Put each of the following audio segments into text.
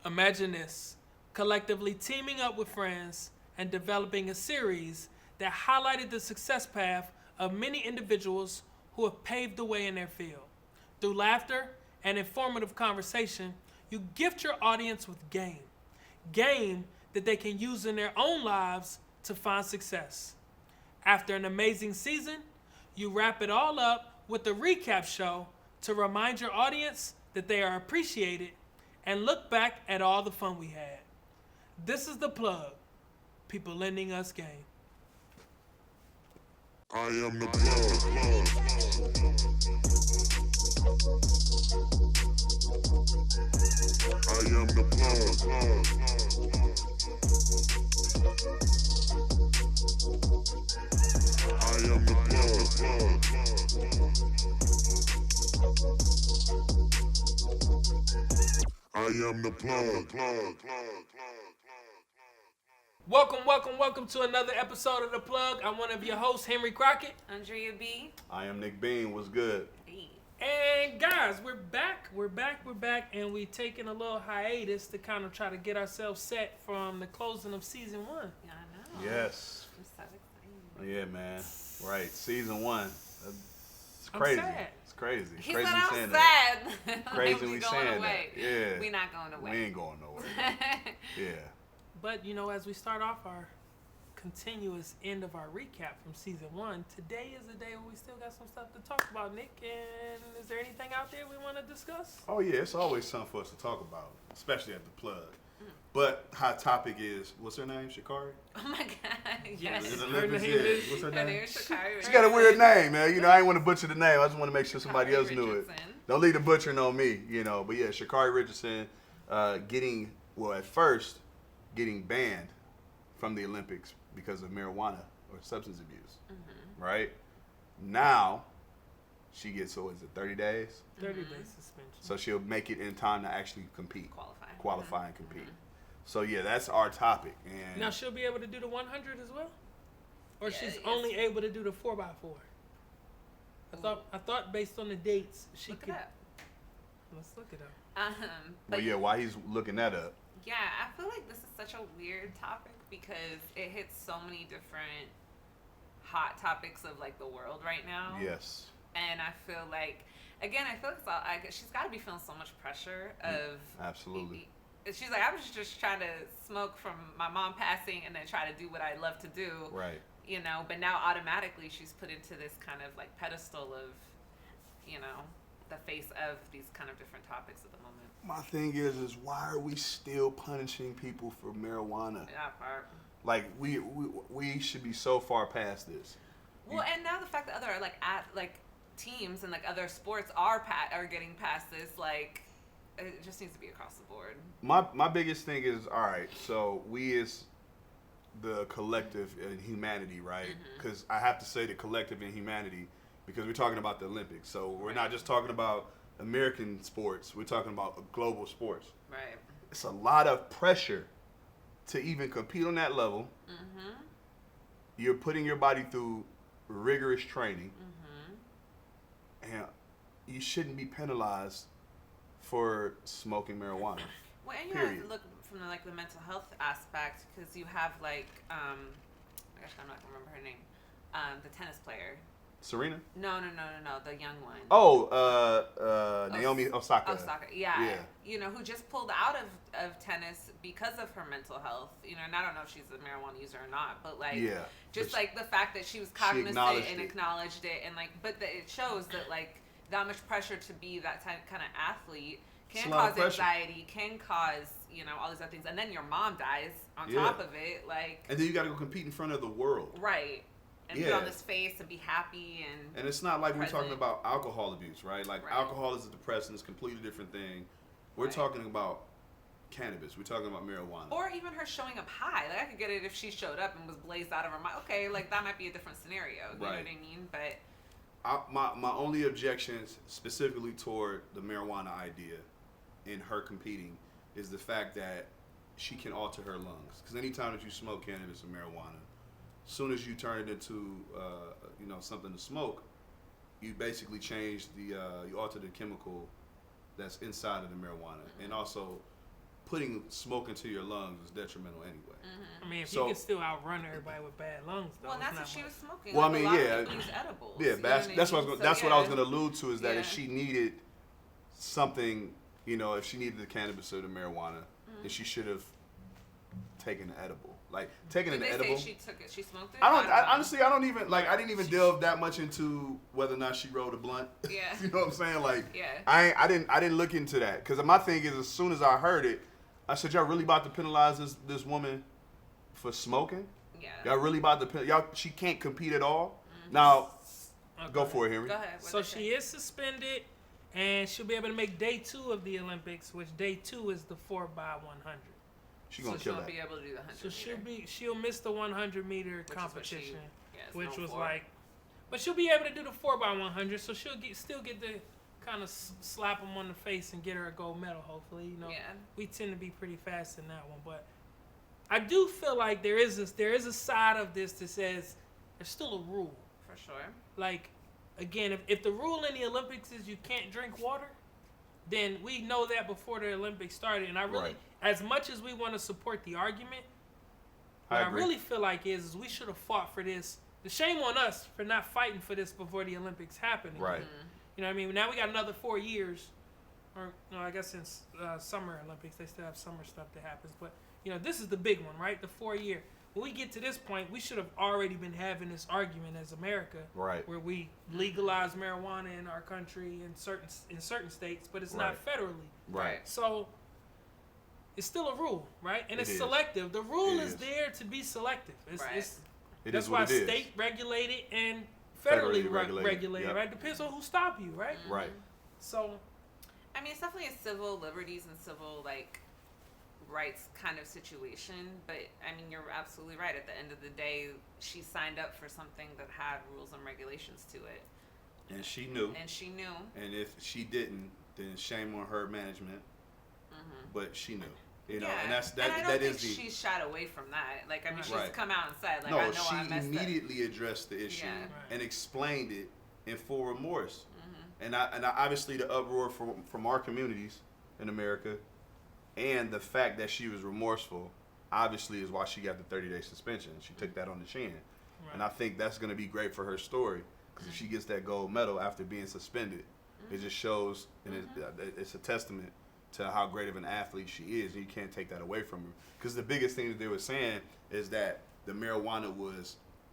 Imagine this, collectively teaming up with friends and developing a series that highlighted the success path of many individuals who have paved the way in their field. Through laughter and informative conversation, you gift your audience with game. Game that they can use in their own lives to find success. After an amazing season, you wrap it all up with a recap show to remind your audience that they are appreciated and look back at all the fun we had. This is The Plug, people lending us game. I am the plug. I am the plug. I am the plug. I am the plug. Welcome to another episode of The Plug. I'm one of your hosts, Henry Crockett. Andrea B. I am Nick Bean. What's good? Hey. And guys, we're back, and we taking a little hiatus to kind of try to get ourselves set from the closing of season 1. Yeah, I know. Yes. I'm so excited. Yeah, man. Right. Season 1. It's crazy. I'm sad. It's crazy. He Crazy said we I'm saying sad. that. Crazy we we going saying away. that. Yeah. We not going away. We ain't going nowhere. Yeah. But, as we start off our continuous end of our recap from season 1, today is the day where we still got some stuff to talk about, Nick. And is there anything out there we want to discuss? Oh, yeah. It's always something for us to talk about, especially at the plug. But hot topic is, what's her name? Sha'Carri? Oh my God. Yes. Is it Her Olympics? name Yeah. is- What's her Her name? name is Sha'Carri. She got a weird name, man. I ain't want to butcher the name. I just want to make sure somebody Sha'Carri else knew it. Richardson. Don't leave the butchering on me, But yeah, Sha'Carri Richardson at first, getting banned from the Olympics because of marijuana or substance abuse, right? Now, she gets, 30 days? 30 days suspension. So she'll make it in time to actually compete. Qualify. And compete. So yeah, that's our topic. And Now she'll be able to do the 100 as well? Or Yeah, she's yes. only able to do the 4x4? I thought based on the dates she Look could. it up. Let's look it up. well, yeah, while he's looking that up, Yeah, I feel like this is such a weird topic because it hits so many different hot topics of like the world right now. yes. And I feel like, again, she's got to be feeling so much pressure of. Absolutely. She's like, I was just trying to smoke from my mom passing and then try to do what I love to do. Right. But now automatically she's put into this kind of like pedestal of, the face of these kind of different topics at the moment. My thing is why are we still punishing people for marijuana? Yeah, part. Like we should be so far past this. Well, and now the fact that other teams and like other sports are getting past this, like it just needs to be across the board. My biggest thing is, all right, so we as the collective in humanity, right? Because I have to say the collective in humanity because we're talking about the Olympics. So we're not just talking about American sports. We're talking about global sports. Right. It's a lot of pressure to even compete on that level. You're putting your body through rigorous training. And you shouldn't be penalized for smoking marijuana. Well, and you Period. have to look from the mental health aspect because you have I'm not gonna remember her name, the tennis player. Serena? No, the young one. Oh, Naomi Osaka. Osaka, yeah. Yeah. Who just pulled out of tennis because of her mental health. And I don't know if she's a marijuana user or not, but Yeah. just But the fact that she was cognizant and acknowledged it, and it shows that that much pressure to be that kind of athlete can cause anxiety, can cause all these other things, and then your mom dies on top of it, And then you got to go compete in front of the world. right. And put on this face and be happy And it's not like present. we're talking about alcohol abuse, right? Right. Alcohol is a depressant, it's a completely different thing. We're Right. talking about cannabis. We're talking about marijuana. Or even her showing up high. I could get it if she showed up and was blazed out of her mind. Okay, that might be a different scenario. You know what I mean? But my only objections specifically toward the marijuana idea in her competing is the fact that she can alter her lungs. Because anytime that you smoke cannabis or marijuana, as soon as you turn it into something to smoke, you basically change you alter the chemical that's inside of the marijuana. And also putting smoke into your lungs is detrimental anyway. I mean, if you can still outrun everybody with bad lungs, though. Well, that's what she was smoking. Well, like, I mean, a lot of people use edibles. Yeah, that's what I was. That's what I was going to allude to is that if she needed something, if she needed the cannabis or the marijuana, then she should have taken the edible. Like taking an edible. Say she took it. She smoked it. Honestly, I don't even like. I didn't even delve that much into whether or not she rolled a blunt. Yeah. You know what I'm saying? Like, yeah. I didn't look into that because my thing is, as soon as I heard it, I said, y'all really about to penalize this woman for smoking? Yeah. Y'all really about to y'all? She can't compete at all. Now, go for it, Henry. Go ahead. So she is suspended, and she'll be able to make day 2 of the Olympics, which day 2 is the 4x100. She's gonna kill that. She'll be able to do the 100. So she'll miss the 100-meter competition, which was like, but she'll be able to do the 4x100. So she'll still get to kind of slap them on the face and get her a gold medal. Hopefully, we tend to be pretty fast in that one, but I do feel like there is a side of this that says there's still a rule. For sure. Like, again, if the rule in the Olympics is you can't drink water, then we know that before the Olympics started. And I really, as much as we want to support the argument, what I really feel like is we should have fought for this. The shame on us for not fighting for this before the Olympics happened. Right. You know what I mean? Now we got another 4 years, or I guess in Summer Olympics, they still have summer stuff that happens. But, this is the big one, right? The 4-year. When we get to this point, we should have already been having this argument as America, where we legalize marijuana in our country in certain states, but it's not federally. Right. So it's still a rule, right? And it's selective. The rule is there to be selective. That's why state regulated and federally regulated, right? Depends on who stop you, right? Right. So, I mean, it's definitely a civil liberties and civil rights kind of situation, but I mean, you're absolutely right. At the end of the day, she signed up for something that had rules and regulations to it, and she knew. And if she didn't, then shame on her management. But she knew, and that's that. And I don't think she's shied away from that. Like, I mean, she's come out and said, like, I know I messed up. She immediately addressed the issue and explained it in full remorse. And I obviously the uproar from our communities in America. And the fact that she was remorseful, obviously, is why she got the 30-day suspension. She took that on the chin. Right. And I think that's going to be great for her story. Because if she gets that gold medal after being suspended, it just shows, and it's a testament to how great of an athlete she is. And you can't take that away from her. Because the biggest thing that they were saying is that the marijuana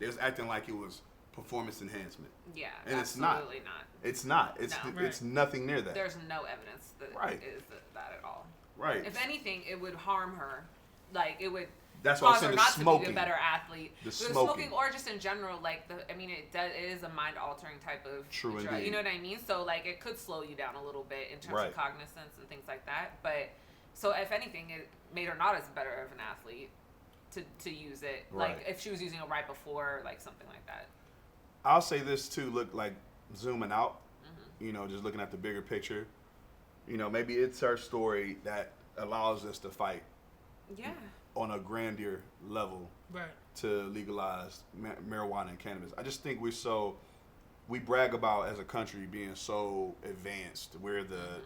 they was acting like it was performance enhancement. Yeah, and absolutely not. It's not. It's nothing near that. There's no evidence that it is that at all. Right. If anything, it would harm her. Like, it would cause her not to be a better athlete. The smoking, or just in general, it is a mind-altering type of drug. You know what I mean? So, like, it could slow you down a little bit in terms of cognizance and things like that. But, so if anything, it made her not as better of an athlete to use it. Right. Like, if she was using it right before, like, something like that. I'll say this, too. Look, like, zooming out, just looking at the bigger picture. Maybe it's her story that allows us to fight on a grander level to legalize marijuana and cannabis. I just think we brag about as a country being so advanced. We're the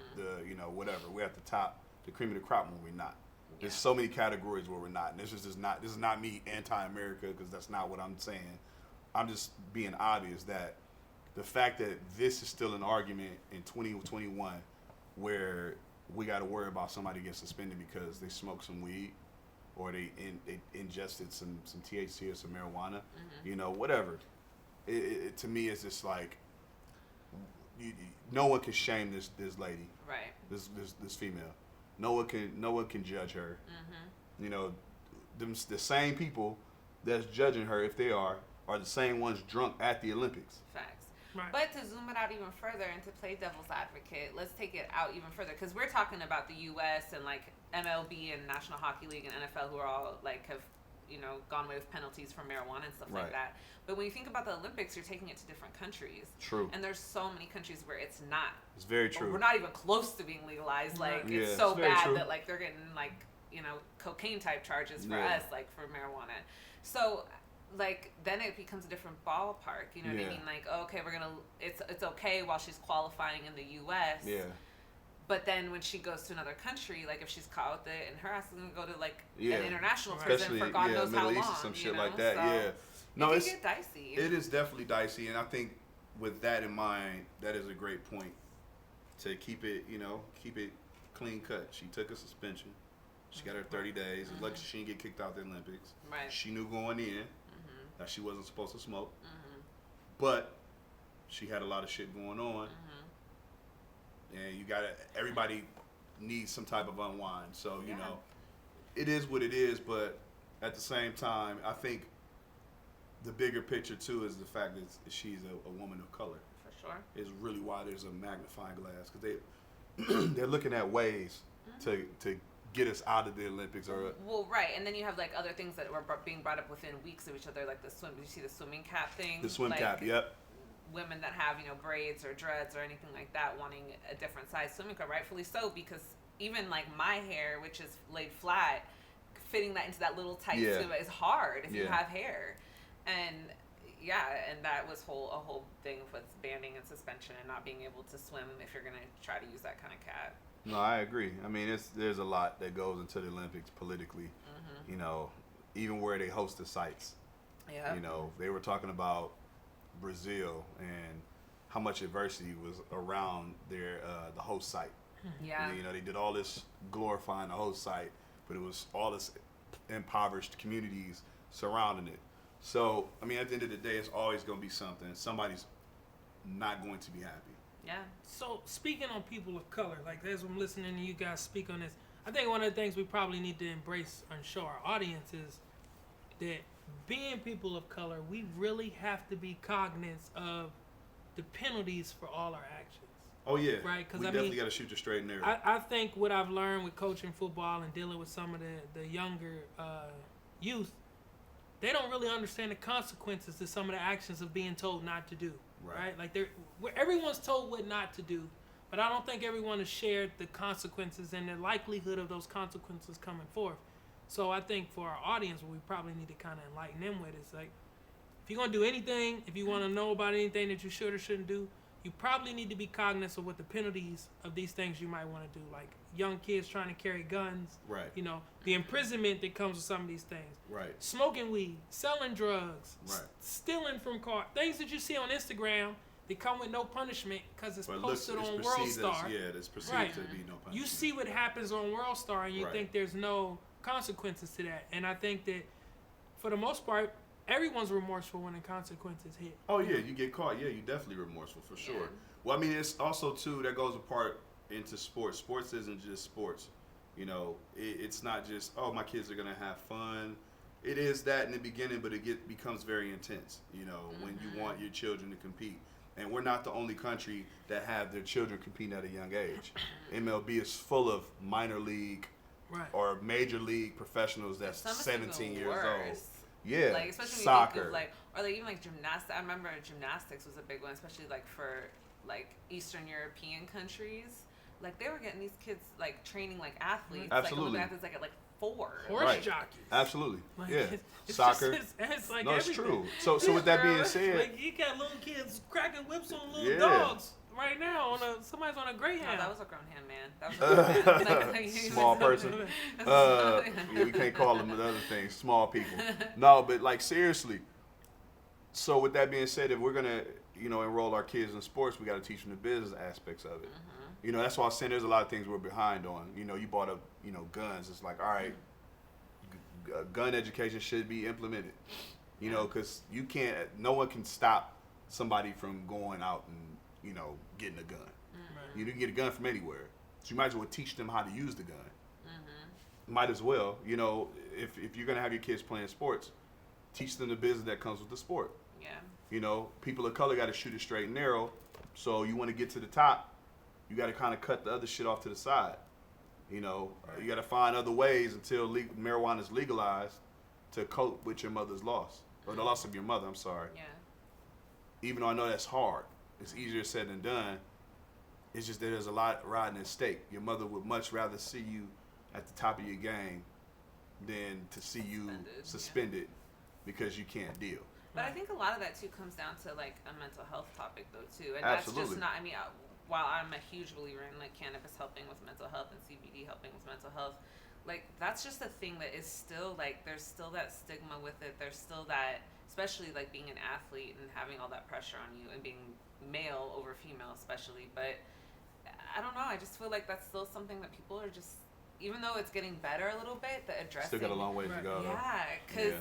whatever. We're at the top, the cream of the crop when we're not. There's so many categories where we're not. And this is not me anti-America, because that's not what I'm saying. I'm just being obvious that the fact that this is still an argument in 2021 where we got to worry about somebody getting suspended because they smoked some weed or they ingested some THC or some marijuana, whatever. It to me is just like no one can shame this lady, right? This female. No one can judge her. The same people that's judging her, if they are the same ones drunk at the Olympics. Facts. Right. But to zoom it out even further and to play devil's advocate, let's take it out even further, because we're talking about the U.S. and like MLB and National Hockey League and NFL, who are all like have gone away with penalties for marijuana and stuff like that. But when you think about the Olympics, you're taking it to different countries. True. And there's so many countries where it's not. It's very true. We're not even close to being legalized. Like it's so bad that like they're getting like cocaine type charges for us, like for marijuana. So. Like then it becomes a different ballpark, you know what I mean? Like, okay, it's okay while she's qualifying in the U.S. Yeah. But then when she goes to another country, like if she's caught with it, and her ass is gonna go to like Yeah. an international Especially, prison for God knows Middle how East long, or some you shit know? like that. So Yeah. No, it can get dicey. It is definitely dicey, and I think with that in mind, that is a great point to keep it clean cut. She took a suspension. She got her 30 days. Lucky she didn't get kicked out of the Olympics. Right. She knew going in that she wasn't supposed to smoke, but she had a lot of shit going on, and everybody needs some type of unwind. So you know, it is what it is. But at the same time, I think the bigger picture too is the fact that she's a woman of color. For sure. Is really why there's a magnifying glass, because they're looking at ways to get us out of the Olympics. Or well, right, and then you have like other things that were being brought up within weeks of each other, like the swim. Did you see the swimming cap thing? The swim like, cap, yep. Women that have braids or dreads or anything like that wanting a different size swimming cap, rightfully so, because even like my hair, which is laid flat, fitting that into that little tight suit is hard if you have hair, and that was a whole thing with banning and suspension and not being able to swim if you're gonna try to use that kind of cap. No, I agree. I mean, there's a lot that goes into the Olympics politically. Even where they host the sites. Yeah. They were talking about Brazil and how much adversity was around their the host site. Yeah. And, they did all this glorifying the host site, but it was all this impoverished communities surrounding it. So, I mean, at the end of the day, it's always going to be something. Somebody's not going to be happy. Yeah. So, speaking on people of color, like as I'm listening to you guys speak on this, I think one of the things we probably need to embrace and show our audience is that being people of color, we really have to be cognizant of the penalties for all our actions. Oh, yeah. Right? Because we definitely got to shoot the straight and narrow. I think what I've learned with coaching football and dealing with some of the younger youth, they don't really understand the consequences to some of the actions of being told not to do. Right? Like everyone's told what not to do, but I don't think everyone has shared the consequences and the likelihood of those consequences coming forth. So I think for our audience, what we probably need to kind of enlighten them with is like, if you're going to do anything, if you want to know about anything that you should or shouldn't do, you probably need to be cognizant of what the penalties of these things you might want to do. Like young kids trying to carry guns. Right. The imprisonment that comes with some of these things. Right. Smoking weed, selling drugs, right. Stealing from cars. Things that you see on Instagram that come with no punishment because it's posted on World Star. It's perceived to be no punishment. You see what happens on World Star and you think there's no consequences to that. And I think that for the most part, everyone's remorseful when the consequences hit. Oh, yeah, you get caught. Yeah, you're definitely remorseful for sure. Yeah. Well, I mean, it's also, too, that goes apart into sports. Sports isn't just sports. It's not just, oh, my kids are going to have fun. It is that in the beginning, but it becomes very intense, when you want your children to compete. And we're not the only country that have their children competing at a young age. MLB is full of minor league or major league professionals that's 17 years old. Yeah, like especially soccer, when you think of or even gymnastics. I remember gymnastics was a big one, especially for Eastern European countries. Like they were getting these kids training like athletes, absolutely, athletes at 4. Horse jockeys, absolutely, yeah. It's soccer. It's like no, it's everything. true. So with that being said, you got little kids cracking whips on little dogs right now somebody's on a Greyhound. No, that was a grown hand, man. That was a grown man. Small person. We can't call them the other things. Small people. No, but seriously. So with that being said, if we're gonna enroll our kids in sports, we got to teach them the business aspects of it. That's why I'm saying there's a lot of things we're behind on. You brought up guns. It's like, all right, gun education should be implemented. Because no one can stop somebody from going out and getting a gun. You can get a gun from anywhere. So you might as well teach them how to use the gun. Might as well. If you're gonna have your kids playing sports, teach them the business that comes with the sport. Yeah. People of color got to shoot it straight and narrow. So you want to get to the top, you got to kind of cut the other shit off to the side. You got to find other ways until marijuana is legalized to cope with your mother's loss or the loss of your mother. I'm sorry. Yeah. Even though I know that's hard, it's easier said than done. It's just that there's a lot riding at stake. Your mother would much rather see you at the top of your game than to see you suspended because you can't deal. But I think a lot of that too comes down to a mental health topic though too, and absolutely. That's just not. I mean, while I'm a huge believer in like cannabis helping with mental health and CBD helping with mental health, like that's just a thing that is still like there's still that stigma with it. There's still that, especially like being an athlete and having all that pressure on you and being male over female especially. But I don't know, I just feel like that's still something that people are just, even though it's getting better a little bit, the addressing. Still got a long way to go. Yeah, because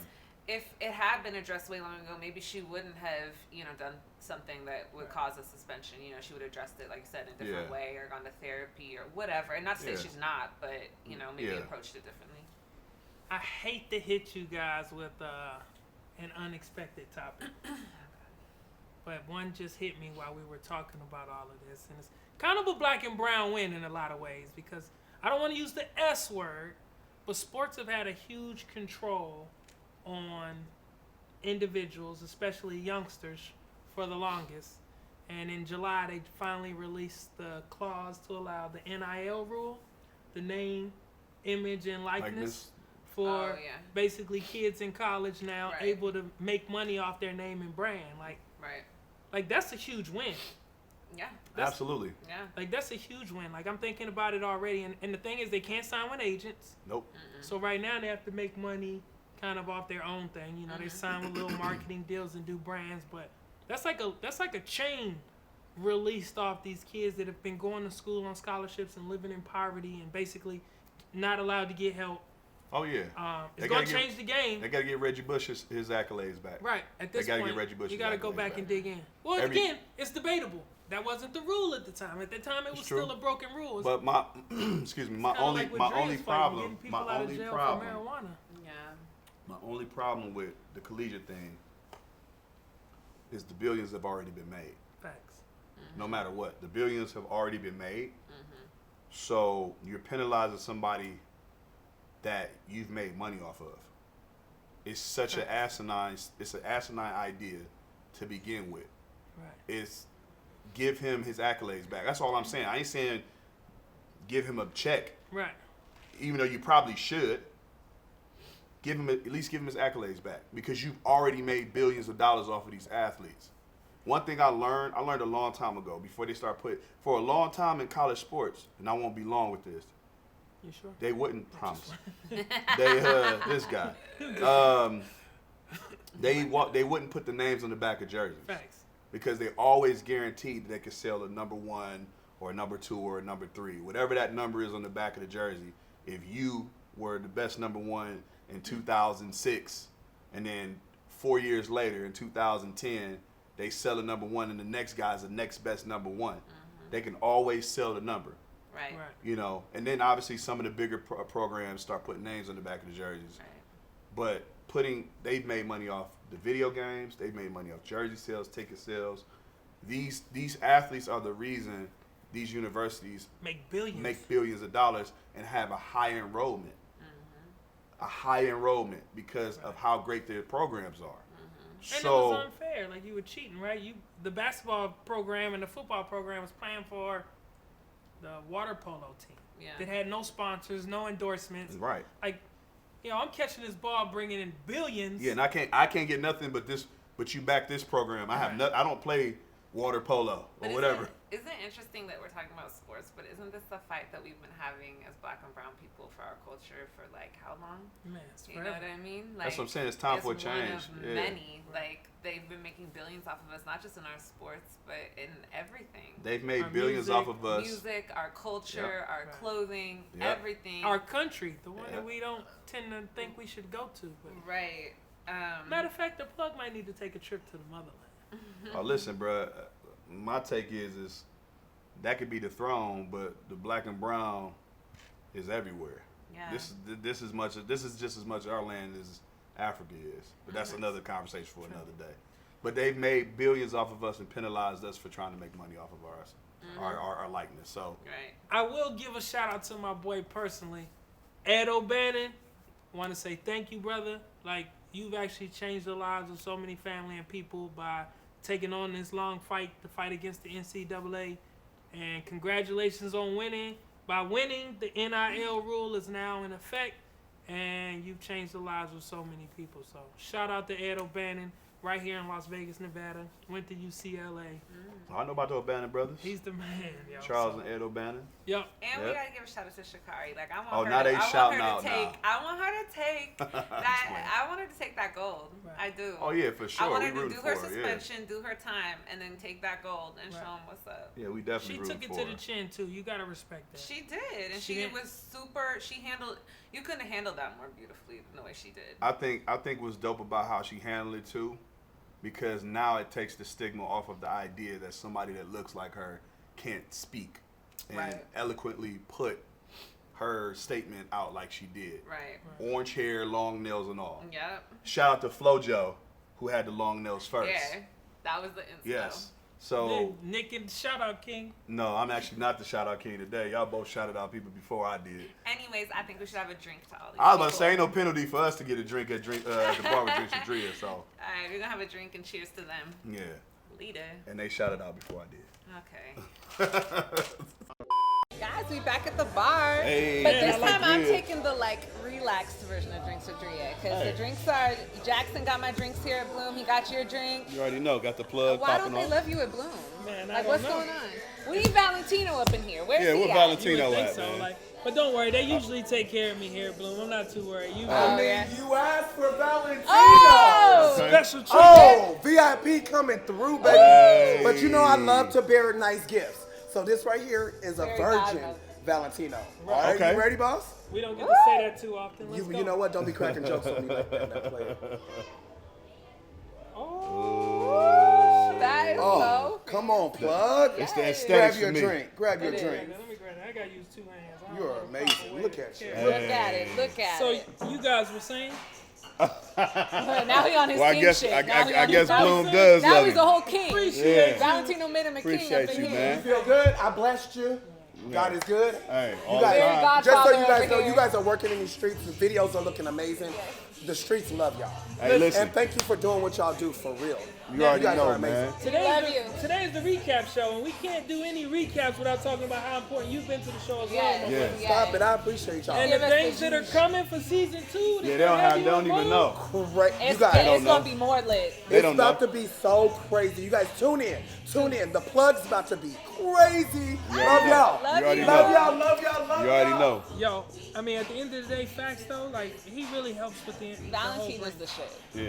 if it had been addressed way long ago, maybe she wouldn't have, done something that would cause a suspension. She would have addressed it, like you said, in a different way or gone to therapy or whatever. And not to say she's not, but, maybe approached it differently. I hate to hit you guys with an unexpected topic. But one just hit me while we were talking about all of this. And it's kind of a black and brown win in a lot of ways because I don't want to use the S word, but sports have had a huge control on individuals, especially youngsters, for the longest. And in July, they finally released the clause to allow the NIL rule, the name, image, and likeness for basically kids in college now able to make money off their name and brand. Like that's a huge win. Yeah. Absolutely. Yeah. Like, that's a huge win. Like, I'm thinking about it already. And the thing is, they can't sign with agents. Nope. So right now, they have to make money kind of off their own thing. They sign with little marketing deals and do brands. But that's like a chain released off these kids that have been going to school on scholarships and living in poverty and basically not allowed to get help. Oh, yeah. It's going to change the game. They got to get Reggie Bush his accolades back. Right. At this point, get Reggie Bush you got to go back and dig in. Well, again, it's debatable. That wasn't the rule at the time. At the time, it was still a broken rule. But my only problem with the collegiate thing is the billions have already been made. Facts. No matter what, the billions have already been made. So you're penalizing somebody that you've made money off of. It's such an asinine idea to begin with. Right. It's give him his accolades back. That's all I'm saying. I ain't saying give him a check. Right. Even though you probably should. At least give him his accolades back because you've already made billions of dollars off of these athletes. One thing I learned a long time ago before they start for a long time in college sports, and I won't be long with this. You sure? They wouldn't promise. This guy. They wouldn't put the names on the back of jerseys. Facts. Because they always guaranteed that they could sell a number 1 or a number 2 or a number 3. Whatever that number is on the back of the jersey, if you were the best number 1 in 2006, and then 4 years later in 2010, they sell a number 1 and the next guy's the next best number 1. They can always sell the number. Right. And then obviously some of the bigger programs start putting names on the back of the jerseys. Right. But they've made money off the video games. They've made money off jersey sales, ticket sales. These athletes are the reason these universities make billions of dollars and have a high enrollment. A high enrollment because of how great their programs are. And it was unfair. Like, you were cheating, right? The basketball program and the football program was playing for the water polo team that had no sponsors, no endorsements. Right. Like, I'm catching this ball, bringing in billions. Yeah, and I can't get nothing but this. But you back this program. I don't play water polo or whatever. Isn't it interesting that we're talking about sports, but isn't this the fight that we've been having as black and brown people for our culture for like how long? Man, you know what I mean? Like, that's what I'm saying. It's time for a change. One of many. Like, they've been making billions off of us, not just in our sports, but in everything. They've made billions off of us. Music, our culture, our clothing, everything. Our country, the one that we don't tend to think we should go to. But right. Matter of fact, the plug might need to take a trip to the motherland. Oh, listen, bro. My take is that could be the throne, but the black and brown is everywhere. Yeah. This is just as much our land as Africa is. But that's another conversation for another day. But they've made billions off of us and penalized us for trying to make money off of our likeness. So I will give a shout out to my boy personally, Ed O'Bannon. Want to say thank you, brother. Like, you've actually changed the lives of so many family and people by taking on this long fight, the fight against the NCAA. And congratulations on winning. By winning, the NIL rule is now in effect, and you've changed the lives of so many people. So shout out to Ed O'Bannon. right here in Las Vegas, Nevada. Went to UCLA. I know about the O'Bannon brothers. He's the man, yo. Charles and Ed O'Bannon. Yep. And we gotta give a shout out to Sha'Carri. Like I want Oh, her. now to, they I shouting want her to out take. now. I want her to take that. I want her to take that gold. Right. I do. Oh yeah, for sure. I want her We to rooting do her for suspension, do her time, and then take that gold and Right. show them what's up. Yeah, we definitely She rooting took it for to her. the chin too. You gotta respect that. She did, and She she didn't- was super. She handled. You couldn't have handled that more beautifully than the way she did. I think what's dope about how she handled it too, because now it takes the stigma off of the idea that somebody that looks like her can't speak and Right. eloquently put her statement out like she did. Right. Orange hair, long nails and all. Yep. Shout out to FloJo, who had the long nails first. Yeah. That was the inspo. Yes. So Nick and shout out King. no, I'm actually not the shout out king today. Y'all both shouted out people before I did. Anyways, I think we should have a drink to all these I was about to people. say ain't no penalty for us to get a drink at the bar with Drinks and Drea. So All right, we're gonna have a drink and cheers to them. yeah, Leader. and they shouted out before I did. Okay. Guys, we back at the bar. Hey, but yeah, this I like time I'm Drea. taking the relaxed version of Drinks with Drea. Because Hey. the drinks are, Jackson got my drinks here at Bloom. He got your drink. You already know, got the plug Why popping don't they off. love you at Bloom? Man, I like, don't what's know. going on? We need Valentino up in here. Where's Yeah, he we're at? Valentino. You would think at, so, man? but don't worry, they usually take care of me here at Bloom. I'm not too worried. You Oh, yeah. You asked for Valentino. Oh! special treat. Oh, VIP coming through, baby. Hey. But you know I love to bear nice gifts. So this right here is a Very virgin godmother. Valentino. All right, Okay. you ready, boss? We don't get to say that too often. Let's go. You know what? Don't be cracking jokes with me like that. Now, play it. Oh, That is Oh, come on, plug. It's the Grab aesthetics your for me. drink. Grab your It is. drink. let me grab that. I gotta use 2 hands. I don't You're know. amazing. Look at you. Look at it. Look at So it. you guys were saying? Now he on his Well, I king guess shit. I, Now he I, I on guess his- Bloom now does Now love he's him. a whole king. Appreciate Yeah. Valentino made him a king Appreciate up in you, here. man. You feel good? I blessed you. God is good. Hey, all You the guys, Very time. God- just so you Godfather guys over know, here. you guys are working in these streets. The videos are looking amazing. The streets love y'all. Hey, listen. And thank you for doing what y'all do for real. You already guys know, are amazing. man. Love you. Today's the recap show, and we can't do any recaps without talking about how important you've been to the show as well. Yeah. Stop it. I appreciate y'all. And Give the us the things that are juice. coming for season 2. Yeah, they don't even know. Great. You It's, guys, it's don't gonna know. be more lit. They it's don't about know. to be so crazy. You guys tune in. Tune in. The plug's about to be crazy. You Love already know. y'all. Love You already you. Love know. y'all. Love y'all. Love You already y'all. know. Yo, I mean, at the end of the day, facts though, like he really helps with the whole Valentino's brand. the shit. Yeah.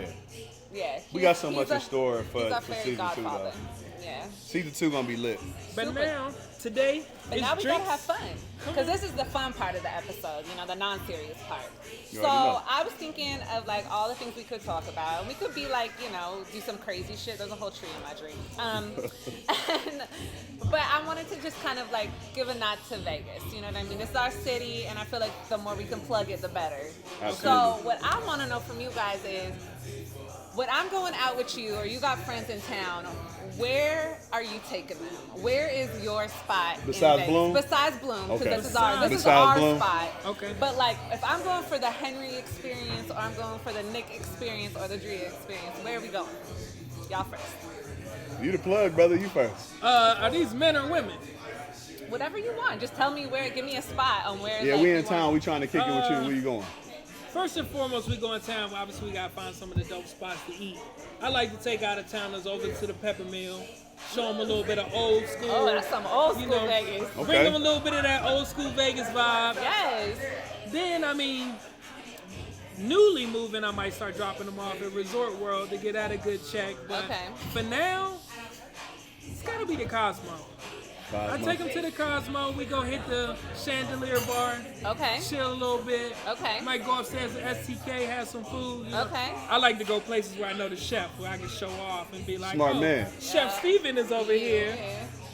Yeah. We he's- got so he's much a- in store he's for a for fairy season 2, godfather. though. Yeah. Season 2 gonna be lit. But Super. now, today, But it's now we drinks. gotta have fun. Because this is the fun part of the episode, you know, the non-serious part. You So already know. I was thinking of like all the things we could talk about. And we could be like, you know, do some crazy shit. There's a whole tree in my dream. But I wanted to just kind of like give a nod to Vegas. You know what I mean? It's our city, and I feel like the more we can plug it, the better. Absolutely. So what I want to know from you guys is, when I'm going out with you or you got friends in town, where are you taking them? Where is your spot? Besides in Vegas? Bloom? Besides Bloom, because Okay. this is our Besides Bloom? spot. Okay. But like, if I'm going for the Henry experience, or I'm going for the Nick experience, or the Drea experience, where are we going? Y'all first. You the plug, brother. You first. Are these men or women? Whatever you want. Just tell me where. Give me a spot on where. Yeah, like, we you in town. want- We trying to kick it with you. Where you going? First and foremost, we go in town. Obviously, we gotta find some of the dope spots to eat. I like to take out of towners over to the Pepper Mill, show them a little bit of old school. Oh, that's some old school you know, Vegas. Okay. Bring them a little bit of that old school Vegas vibe. Yes. Then, I mean, newly moving, I might start dropping them off at Resort World to get out a good check. But Okay. for now, it's gotta be the Cosmo. I take them to the Cosmo. We go hit the Chandelier Bar. Okay. Chill a little bit. Okay. Might go upstairs to STK, have some food. You know. Okay. I like to go places where I know the chef, where I can show off and be like, Smart oh, man. Chef Steven is over here.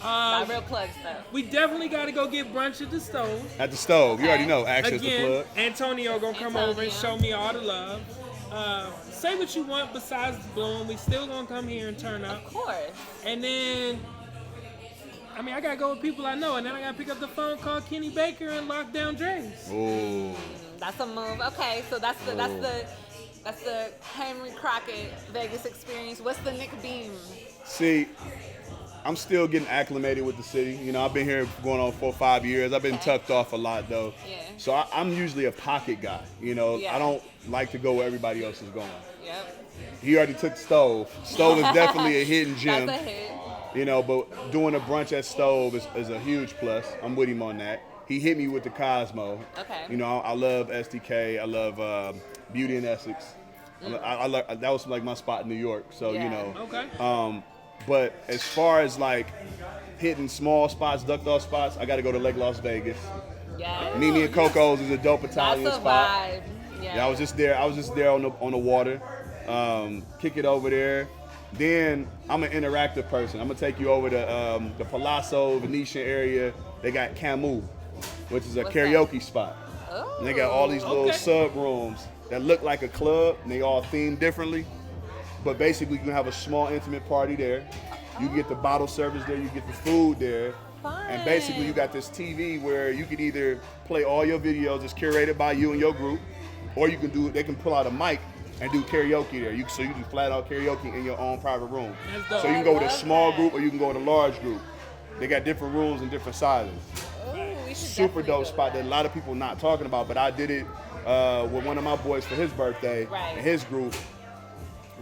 Not real plug stuff. We definitely got to go get brunch at the stove. At the stove. You Okay. already know. Access to Again, plug. Antonio gonna come over and Antonio. show me all the love. Say what you want besides Bloom. We still gonna come here and turn up. Of course. And then, I mean, I gotta go with people I know, and then I gotta pick up the phone, call Kenny Baker, and lock down Dre's. Ooh. That's a move. Okay, so that's the Henry Crockett Vegas experience. What's the Nick Beam? See, I'm still getting acclimated with the city. You know, I've been here going on 4 or 5 years. I've been tucked off a lot though. Yeah. So I'm usually a pocket guy. You know, I don't like to go where everybody else is going. Yep. He already took Stove. Stove is definitely a hidden gem. That's a hit. You know, but doing a brunch at Stove is a huge plus. I'm with him on that. He hit me with the Cosmo. Okay. You know, I love SDK. I love Beauty and Essex. I love, that was like my spot in New York. So, you know. Okay. But as far as like hitting small spots, ducked off spots, I got to go to Lake Las Vegas. Yeah. Mimi and Coco's is a dope Italian That's a spot. vibe. Yeah, I was just there. On the water. Kick it over there. Then I'm an interactive person. I'm gonna take you over to the Palazzo Venetian area. They got Camus, which is a karaoke spot. Oh. And they got all these little sub rooms that look like a club, and they all themed differently. But basically, you can have a small intimate party there. You get the bottle service there. You get the food there. Fun. And basically, you got this TV where you can either play all your videos that's curated by you and your group, or you can do. They can pull out a mic and do karaoke there. So you do flat out karaoke in your own private room. So you can go with a small group or you can go with a large group. They got different rooms and different sizes. Super dope spot that a lot of people not talking about, but I did it with one of my boys for his birthday and his group.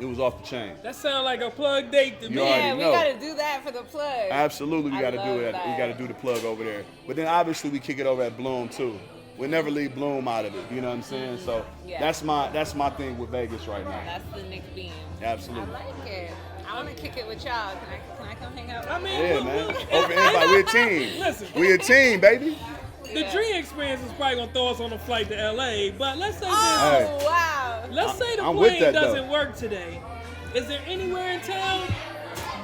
It was off the chain. That sounds like a plug date to me. Yeah, we gotta do that for the plug. Absolutely, we gotta do it. that. We gotta do the plug over there. But then obviously we kick it over at Bloom too. We never leave Bloom out of it. You know what I'm saying? So that's my thing with Vegas right now. That's the Nick Beam. Absolutely. I like it. I want to kick it with y'all. Can I come hang out? I mean, Yeah, man. Over anybody, we're a team. Listen. We a team, baby. The Dream experience is probably gonna throw us on a flight to LA, but let's say Oh, wow. let's say the I'm with plane that, doesn't though. work today. Is there anywhere in town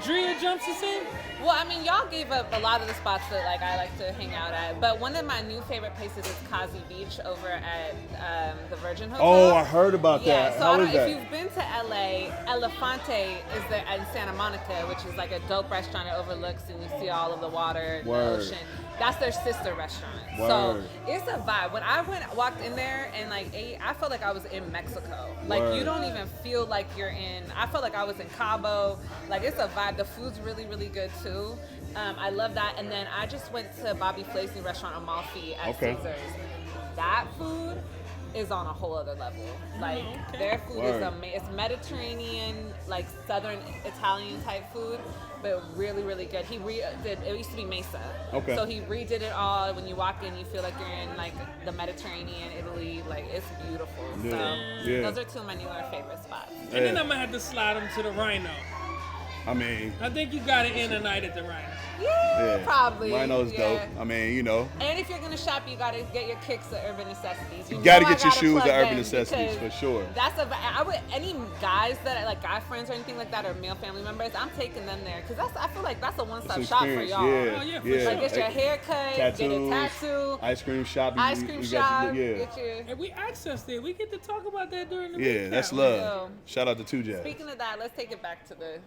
Drea jumps us in? Well, I mean, y'all gave up a lot of the spots that like I like to hang out at, but one of my new favorite places is Kazi Beach over at the Virgin Hotel. Oh, I heard about Yeah, that. so How is that? if you've been to LA, Elefante is there in Santa Monica, which is like a dope restaurant that overlooks and you see all of the water, the ocean. That's their sister restaurant. So it's a vibe. When I walked in there and like ate, I felt like I was in Mexico. Like you don't even feel like you're in. I felt like I was in Cabo. Like it's a vibe. The food's really, really good too. I love that. And then I just went to Bobby Flay's new restaurant on Amalfi at Caesars. That food is on a whole other level. Like their food is amazing. It's Mediterranean, like Southern Italian type food, but really, really good. He redid. It used to be Mesa. So he redid it all. When you walk in, you feel like you're in like the Mediterranean, Italy. Like it's beautiful. So those are two of my newer favorite spots. And then I'm gonna have to slide them to the Rhino. I mean, I think you gotta end the night at the Rhino. Yeah, probably. Rhino's dope. I mean, you know. And if you're gonna shop, you gotta get your kicks at Urban Necessities. You gotta get your shoes at Urban Necessities for sure. That's I would any guys that like guy friends or anything like that or male family members, I'm taking them there because I feel like that's a one-stop shop for y'all. Yeah, for sure. Like get your haircut, tattoos, get a tattoo, ice cream shop. Get your. And we access there. We get to talk about that during the Yeah, that's love. Shout out to 2 Jazz. Speaking of that, let's take it back to the.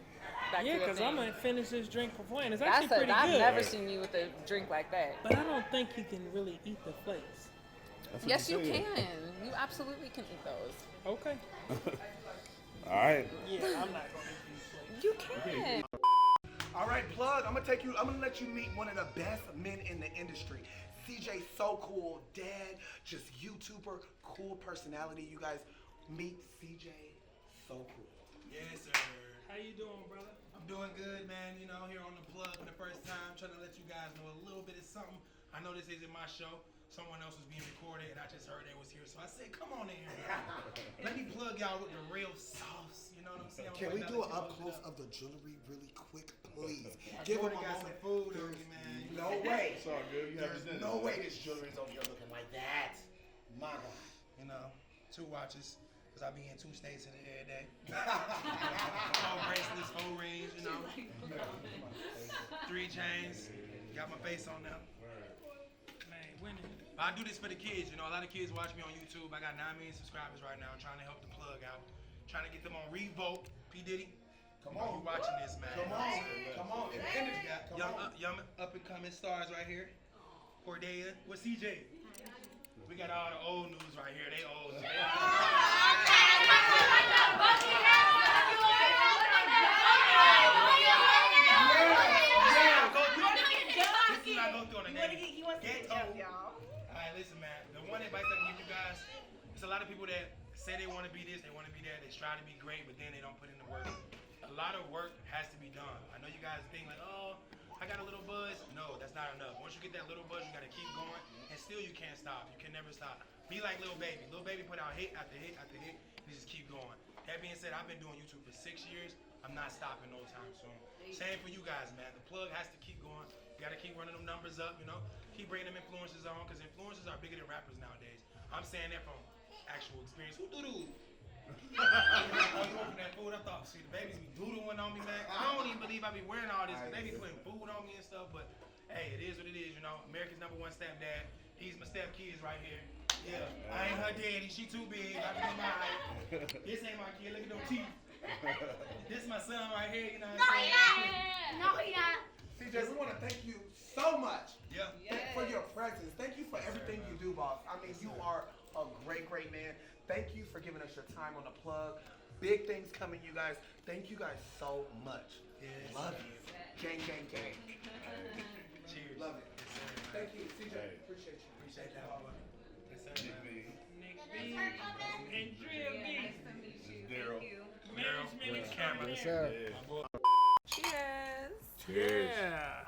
Yeah, because I'm going to finish this drink for playing. It's actually pretty good. I've never seen you with a drink like that. But I don't think you can really eat the flakes. Yes, you can. You absolutely can eat those. Okay. All right. Yeah, I'm not going to eat these flakes. You can. All right, Plug. I'm gonna let you meet one of the best men in the industry. CJ, so cool, dad, just YouTuber, cool personality. You guys meet CJ, so cool. Yes, sir. How you doing, brother? I'm doing good, man. You know, here on the plug for the first time, trying to let you guys know a little bit of something. I know this isn't my show. Someone else was being recorded, and I just heard they was here. So I said, come on in here. Let me plug y'all with the real sauce. You know what I'm saying? Can we do an up close of the jewelry really quick, please? Give them got some food on me, man. No way. It's all good. There's no way this jewelry's over here looking like that. My God. You know, 2 watches. Cause I be in 2 states in the every day. 4 bracelets, 4 rings, you know. 3 chains. Got my face on them. Man, winning. I do this for the kids, you know. A lot of kids watch me on YouTube. I got 9 million subscribers right now. I'm trying to help the plug out. Trying to get them on Revolt. P. Diddy. Come on. You watching this, man. Come on. We got young up and coming stars right here. Cordelia. What's CJ? We got all the old news right here. They old. one advice I can give you guys. There's a lot of people that say they want to be this, they want to be that, they try to be great, but then they don't put in the work. A lot of work has to be done. I know you guys think like, oh, I got a little buzz. No, that's not enough. Once you get that little buzz, you got to keep going, and still you can't stop. You can never stop. Be like Lil Baby. Lil Baby put out hit after hit after hit, and just keep going. That being said, I've been doing YouTube for 6 years. I'm not stopping no time soon. Same for you guys, man. The plug has to keep going. You got to keep running them numbers up, you know. Keep bringing them influencers on, because influencers are bigger than rappers nowadays. I'm saying that from actual experience. Who doodoo? I was opening that food. I thought, see, the babies be doodling on me, man. I don't even believe I be wearing all this, because they be putting food on me and stuff. But hey, it is what it is, you know. America's #1 stepdad. He's my stepkids right here. Yeah, I ain't her daddy. She too big. I be my height. This ain't my kid. Look at them teeth. This my son right here. You know what I'm saying? No, he not. CJ, we want to thank you so much for your presence. Thank you for everything you do, boss. I mean, you are a great, great man. Thank you for giving us your time on the plug. Big things coming, you guys. Thank you guys so much. Yes. Love you. Gang, gang, gang. Cheers. Love it. Thank you, CJ. Appreciate you. Appreciate that, boy. Yes, sir. Nick B. And Drea B. Nice to meet you. Daryl. Thank you. Management Camera. extraordinaire. Yes, sir. Cheers. Cheers. Yeah.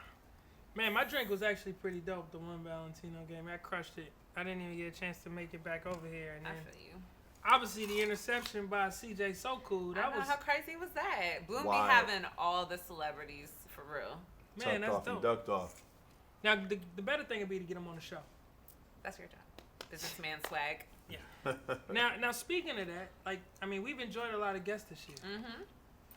Man, my drink was actually pretty dope, the one Valentino game. I crushed it. I didn't even get a chance to make it back over here. And I then, feel you. obviously, the interception by CJ So Cool. That I know, was, how crazy was that? Boom Wild. be having all the celebrities for real. man, Tucked that's off and dope. ducked off. Now, the better thing would be to get him on the show. That's your job. Businessman swag. Yeah. now, speaking of that, like, I mean, we've enjoyed a lot of guests this year. Mm-hmm.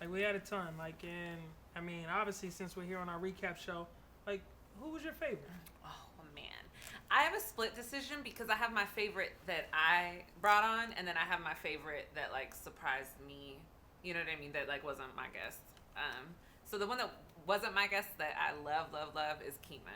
Like, we had a ton. Like, and, I mean, obviously, since we're here on our recap show, like, who was your favorite? Oh, man. I have a split decision because I have my favorite that I brought on, and then I have my favorite that, like, surprised me. You know what I mean? That, like, wasn't my guest. So the one that wasn't my guest that I love is Kima.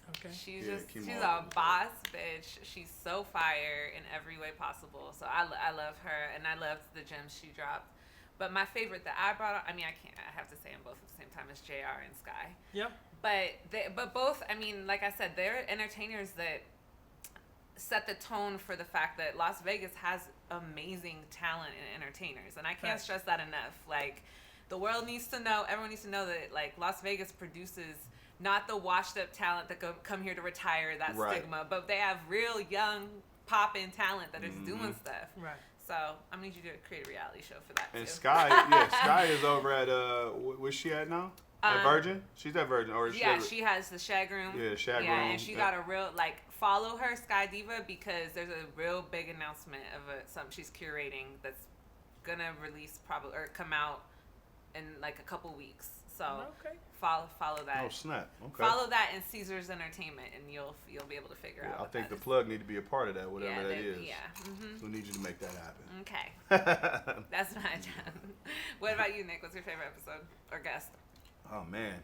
Okay. She's Yeah, just, Kima she's Hall. a boss bitch. She's so fire in every way possible. So I love her, and I loved the gems she dropped. But my favorite that I brought on, I mean, I have to say them both at the same time, is JR and Sky. Yep. But both, I mean, like I said, they're entertainers that set the tone for the fact that Las Vegas has amazing talent and entertainers. And I can't Right. stress that enough. Like, the world needs to know, everyone needs to know that, like, Las Vegas produces not the washed up talent that come here to retire, that Right. stigma, but they have real young poppin' talent that is doing stuff. Right. So I'm gonna need you to create a reality show for that And too. Sky is over at where's she at now? At Virgin? She's at Virgin, or is Yeah, she has the Shag Room. Yeah, the Shag Yeah, Room. and she got a real, like, follow her, Sky Diva, because there's a real big announcement of something she's curating that's gonna release probably or come out in like a couple weeks. So Okay. follow that. Oh snap! Okay. Follow that in Caesars Entertainment, and you'll be able to figure Yeah, out. I what think that the is. plug need to be a part of that, whatever Yeah, that they- is. yeah. Mm-hmm. So we need you to make that happen. Okay, that's my job. What about you, Nick? What's your favorite episode or guest? Oh man,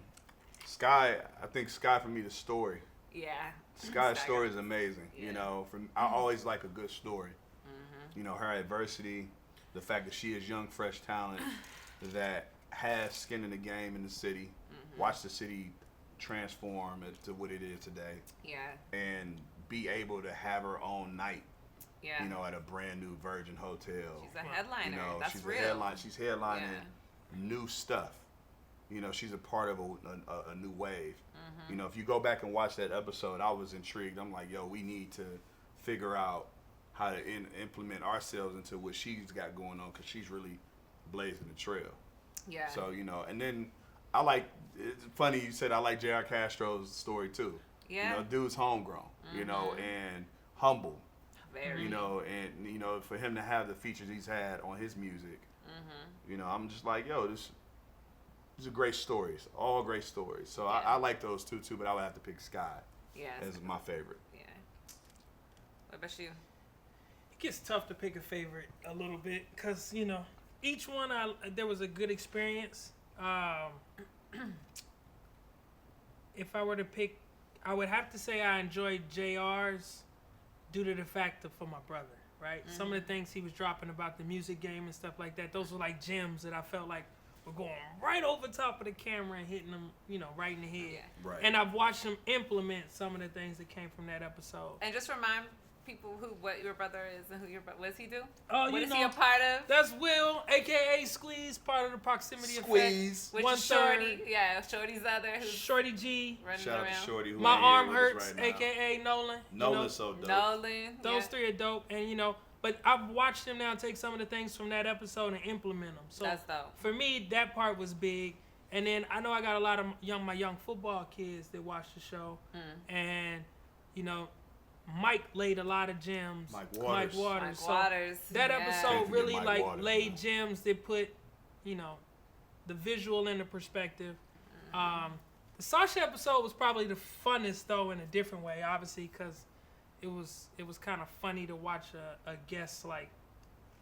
Sky. I think Sky for me the story. Yeah. Sky's Sky story got- is amazing. Yeah. You know, I always like a good story. You know, her adversity, the fact that she is young, fresh talent that has skin in the game in the city. Watch the city transform to what it is today, Yeah. and be able to have her own night. Yeah. You know, at a brand new Virgin hotel. She's a headliner. You know, That's she's real. She's headlining Yeah. new stuff. You know, she's a part of a new wave. You know, if you go back and watch that episode, I was intrigued. I'm like, yo, we need to figure out how to implement ourselves into what she's got going on, because she's really blazing the trail. Yeah. So, you know, and then it's funny you said I like J.R. Castro's story too. Yeah. You know, dude's homegrown, you know, and humble. Very. You know, and you know, for him to have the features he's had on his music, you know, I'm just like, yo, these are great stories, all great stories. So Yeah. I like those two too, but I would have to pick Sky Yeah. as my favorite. Yeah. What about you? It gets tough to pick a favorite a little bit because, you know, each one there was a good experience. If I were to pick, I would have to say I enjoyed JR's due to the fact for my brother, right? Some of the things he was dropping about the music game and stuff like that, those were like gems that I felt like were going right over top of the camera and hitting them, you know, right in the head. Yeah. Right. And I've watched him implement some of the things that came from that episode. And just remind people what your brother is and who your brother? What does he do? Oh, what you is know, he a part of? That's Will, aka Squeeze, part of the Proximity Squeeze. Effect. Which is Shorty? Yeah, Shorty's other. Who's Shorty G. running Shout out around. to Shorty. Who My ain't arm here with us hurts, right now. aka Nolan. Nolan's so dope. Nolan. Those three are dope, and but I've watched him now take some of the things from that episode and implement them. So That's dope. for me, that part was big. And then I know I got a lot of my young football kids that watch the show, and Mike laid a lot of gems. Mike Waters. So Waters. that yeah. episode Can't forget really Mike Waters, laid man. gems that put, the visual into perspective. The Sasha episode was probably the funnest though in a different way, obviously, because it was kind of funny to watch a guest like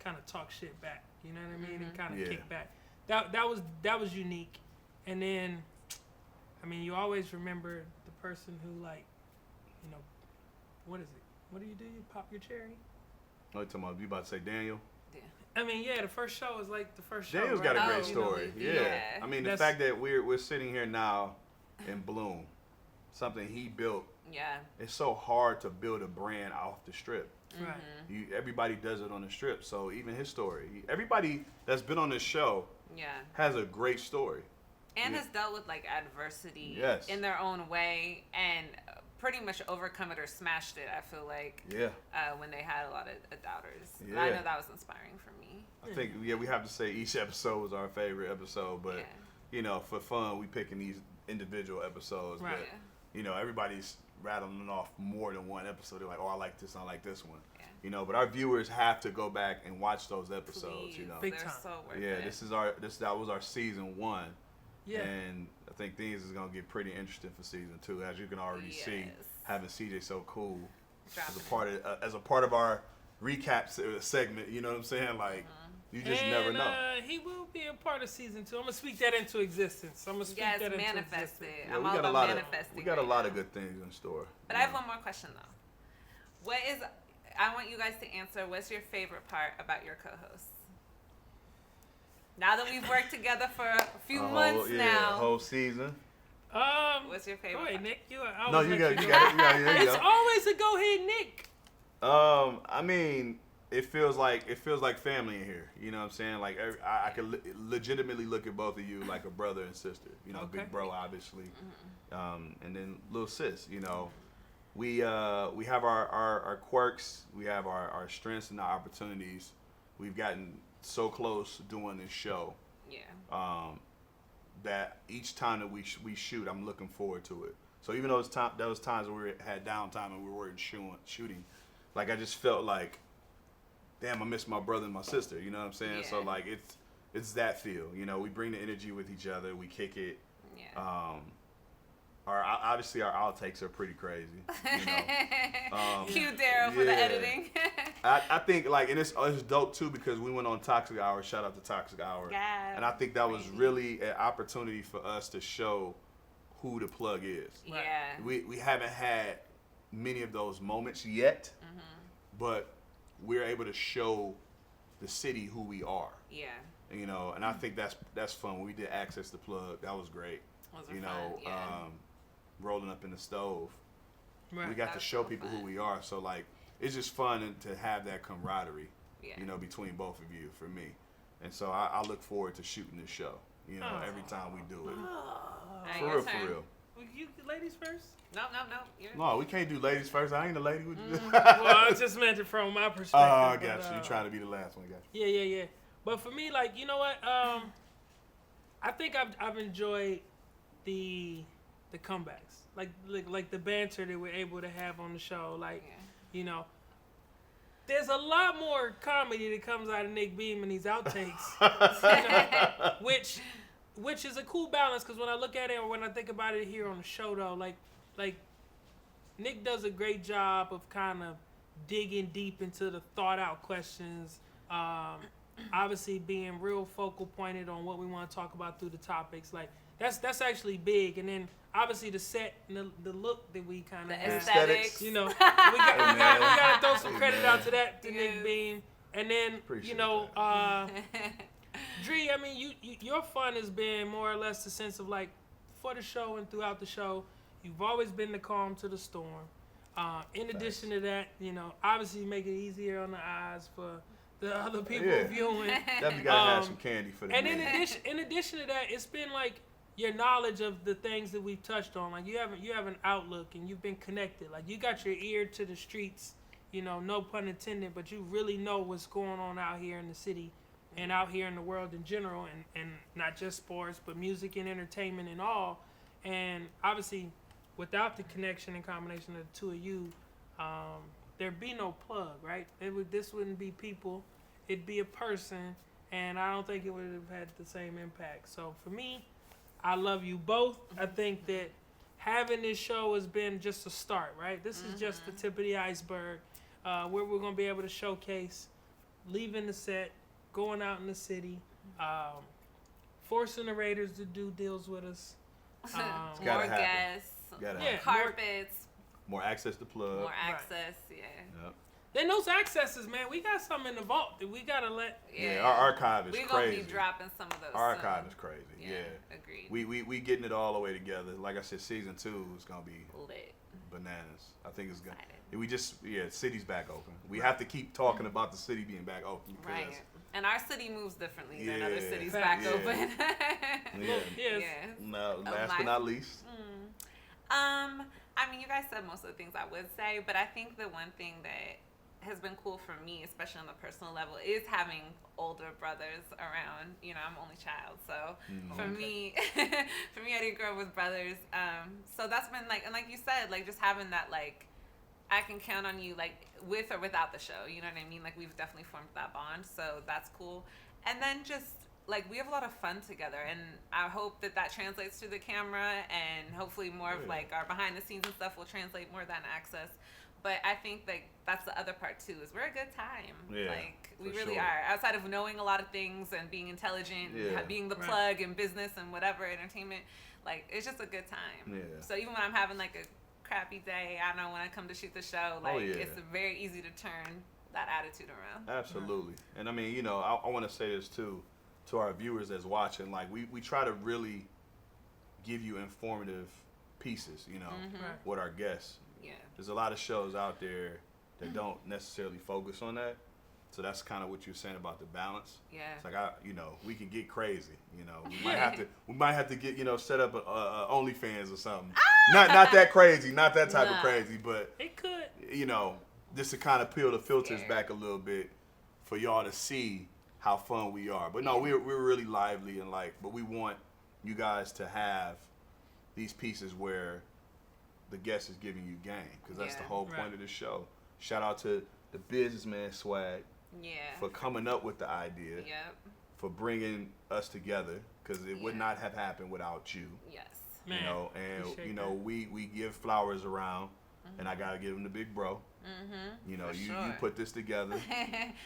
kind of talk shit back. You know what I mean? And kind of kick back. That was unique. And then, I mean, you always remember the person who what is it? What do? You pop your cherry? Oh, you talking about, you about to say Daniel? I mean, yeah, the first show is like the first show. Daniel's right? got a great Oh, story. yeah. Yeah. I mean, the That's- fact that we're sitting here now in Bloom, something he built. Yeah. It's so hard to build a brand off the strip. Right. Everybody does it on the strip. So even his story, everybody that's been on this show Yeah. has a great story. And Yeah. has dealt with like adversity Yes. in their own way and pretty much overcome it or smashed it. I feel like Yeah. when they had a lot of doubters. And Yeah. I know that was inspiring for me. I think we have to say each episode was our favorite episode, but for fun we picking these individual episodes. Right. But everybody's rattling off more than one episode. They're like, oh, I like this, I like this one. Yeah. But our viewers have to go back and watch those episodes. Please, Big they're time. so worth Yeah, it. that was our season 1. Yeah. And I think things is gonna get pretty interesting for season 2, as you can already see. Yes. Having CJ so cool Dropping as a part of our recap segment. You know what I'm saying? Like you just never know. He will be a part of season 2. I'm gonna speak that into existence. Yes, manifest it. Yeah, I'm we all got a about lot manifesting. we got a right lot now. of good things in store. But I have one more question though. I want you guys to answer, what's your favorite part about your co-hosts? Now that we've worked together for a few months now. Whole season. What's your favorite Go ahead, part? Nick. You No, you got it. There you It's go. always a go ahead, Nick. I mean, it feels like family in here. You know what I'm saying? Like I could legitimately look at both of you like a brother and sister. Okay. Big bro obviously, and then little sis. We have our quirks, we have our strengths and our opportunities. We've gotten so close doing this show. Yeah. That each time that we shoot, I'm looking forward to it. So even though those times where we had downtime and we weren't shooting, like I just felt like, damn, I miss my brother and my sister. You know what I'm saying? Yeah. So like it's that feel. We bring the energy with each other. We kick it. Yeah. Obviously our outtakes are pretty crazy. Cue Daryl for the editing. I think and it's dope too because we went on Toxic Hour. Shout out to Toxic Hour. Yeah, and I think that was crazy. really an opportunity for us to show who the plug is. Yeah. We haven't had many of those moments yet, but we're able to show the city who we are. Yeah. And I think that's fun. When we did Access the Plug, that was great. Those are fun. Yeah. Rolling up in the stove. Right. We got That to was show so people fun. who we are. So it's just fun to have that camaraderie, Yeah. between both of you for me. And so I look forward to shooting this show, every time we do it. Alright, For your real, turn. for real. Well, you ladies first. No. No, we can't do ladies first. I ain't the lady. Well, I just meant it from my perspective. I but, got you. You trying to be the last one, got you. Yeah. But for me, you know what? I think I've enjoyed the comebacks, like the banter that we're able to have on the show. There's a lot more comedy that comes out of Nick Beam and these outtakes, which is a cool balance. Because when I look at it or when I think about it here on the show, though, like Nick does a great job of kind of digging deep into the thought out questions. Obviously being real focal pointed on what we want to talk about through the topics. That's actually big. And then obviously the set and the look that we kind of The have. aesthetics. We gotta throw some credit out to that to Yes. Nick Beam. And then Appreciate Dree, I mean your fun has been more or less the sense of for the show and throughout the show, you've always been the calm to the storm. In addition to that, obviously make it easier on the eyes for the other people viewing. Definitely gotta have some candy for the And men. in addition to that, it's been like your knowledge of the things that we've touched on. Like you have an outlook and you've been connected. Like you got your ear to the streets, no pun intended, but you really know what's going on out here in the city and out here in the world in general, and not just sports, but music and entertainment and all. And obviously, without the connection and combination of the two of you, there'd be no plug, right? This wouldn't be people. It'd be a person, and I don't think it would have had the same impact. So for me, I love you both. I think that having this show has been just a start, right? This is just the tip of the iceberg, where we're going to be able to showcase leaving the set, going out in the city, forcing the Raiders to do deals with us. More guests, carpets, more access to plug. More access, Yep. Then those accesses, man, we got something in the vault that we got to let. Yeah, our archive is crazy. We're going to be dropping some of those. Our archive is crazy. Yeah. Agreed. We getting it all the way together. Like I said, season 2 is going to be lit. Bananas. I think it's going to. City's back open. We have to keep talking about the city being back open. Right. And our city moves differently than other cities back open. Yes. No, last but not least. I mean, you guys said most of the things I would say, but I think the one thing that has been cool for me, especially on the personal level, is having older brothers around. I'm only child, so for me, I didn't grow up with brothers. So that's been and like you said, just having that I can count on you with or without the show. You know what I mean? We've definitely formed that bond, so that's cool. And then just we have a lot of fun together, and I hope that translates to the camera, and hopefully more of our behind the scenes and stuff will translate more than access. But I think that's the other part too, is we're a good time. Yeah, we really are. Outside of knowing a lot of things and being intelligent, and being the plug in business and whatever entertainment, it's just a good time. Yeah. So even when I'm having a crappy day, I know when I come to shoot the show, it's very easy to turn that attitude around. Absolutely. And I mean, I want to say this too to our viewers that's watching. We try to really give you informative pieces, with our guests. Yeah. There's a lot of shows out there that don't necessarily focus on that. So that's kind of what you're saying about the balance. Yeah. It's we can get crazy. We might have to get set up a OnlyFans or something. Not that crazy, not that type of crazy, but it could. Just to kind of peel the filters back a little bit for y'all to see how fun we are. But no, we're really lively and but we want you guys to have these pieces where the guest is giving you game, because that's the whole point of the show. Shout out to the businessman Swag for coming up with the idea, for bringing us together, because it would not have happened without you. Yes. Man, we give flowers around, and I gotta give him the big bro. You put this together.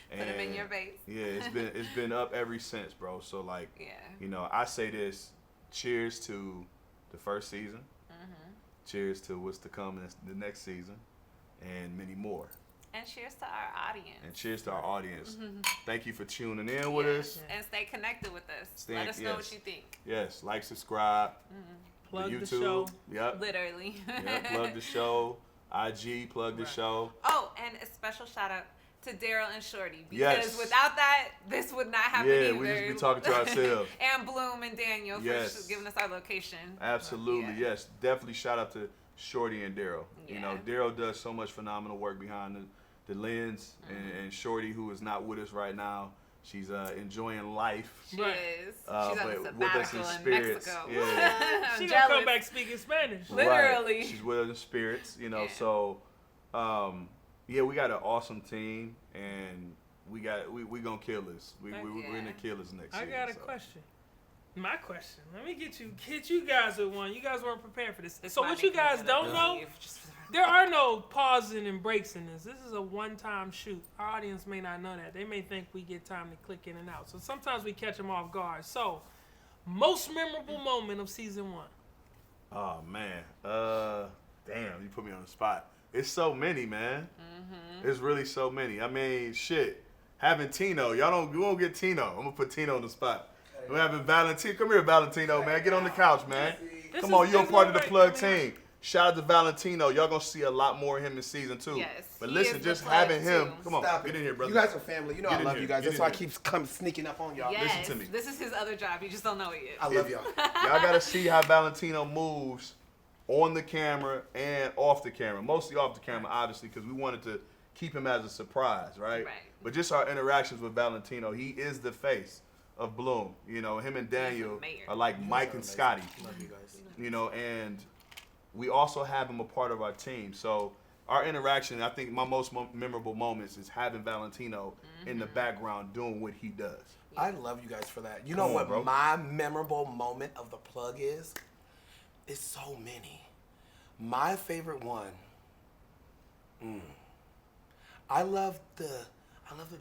Put him in your base. Yeah, it's been up ever since, bro. So I say this: cheers to the first season. Cheers to what's to come in the next season, and many more. And cheers to our audience. Thank you for tuning in with us. And stay connected with us. Let us know what you think. Yes, subscribe. Plug YouTube. The show. Yep. Literally. Plug the show. IG, plug the show. Oh, and a special shout out to Daryl and Shorty, because without that, this would not happen either. Yeah, we just be talking to ourselves. And Bloom and Daniel for giving us our location. Absolutely, yes. Definitely shout out to Shorty and Daryl. Daryl does so much phenomenal work behind the lens, and Shorty, who is not with us right now, she's enjoying life. She is. She's on a with us in spirits. Mexico. Yeah. She gonna come back speaking Spanish. Literally. Right. She's with us in spirits, so we got an awesome team, and we gonna kill this. We're gonna kill this next season. I got a question. My question. Let me get you guys with one. You guys weren't prepared for this. So what you guys don't know, there are no pausing and breaks in this. This is a one-time shoot. Our audience may not know that. They may think we get time to click in and out. So sometimes we catch them off guard. So, most memorable moment of season 1. Oh man. Damn, you put me on the spot. It's so many, man. It's really so many. I mean, shit. Having Tino, you won't get Tino. I'm gonna put Tino on the spot. We're having Valentino. Come here, Valentino, man. Get on the couch, man. Come on, you're a part of the plug team. shout out to Valentino. Y'all gonna see a lot more of him in season 2. Yes, but he listen, is just the having plug, him. too. Come on, Stop get it. in here, brother. You guys are family. You know Get I in love here. you guys. Get That's in why I here. keep sneaking up on y'all. Yes, to me. this is his other job. You just don't know it yet. I love y'all. Y'all gotta see how Valentino moves on the camera and off the camera. Mostly off the camera, obviously, because we wanted to keep him as a surprise, right? Right. But just our interactions with Valentino, he is the face of Bloom. You know, him and Daniel mayor. are like Mike and Scotty. Love you guys. You know, and we also have him a part of our team. So our interaction, I think my most memorable moments is having Valentino in the background doing what he does. I love you guys for that. You know Come on, what bro. my memorable moment of the plug is? It's so many. My favorite one. I love the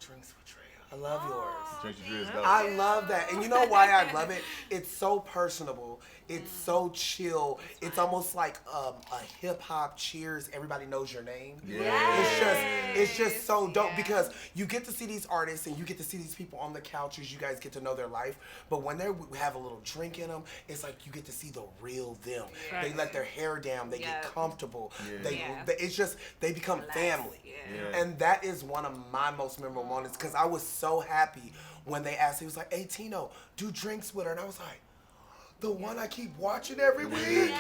drinks with Drea. I love yours. Drinks and Drea's go. I love that. And you know why I love it? It's so personable. It's so chill. It's almost like a hip hop Cheers. Everybody knows your name. It's just so dope because you get to see these artists and you get to see these people on the couches. You guys get to know their life. But when they have a little drink in them, it's like you get to see the real them. Yes. They let their hair down. They get comfortable. Yeah. It's just, they become family. Yeah. And that is one of my most memorable moments because I was so happy when they asked. He was like, "Hey, Tino, do drinks with her." And I was like, the one I keep watching every week.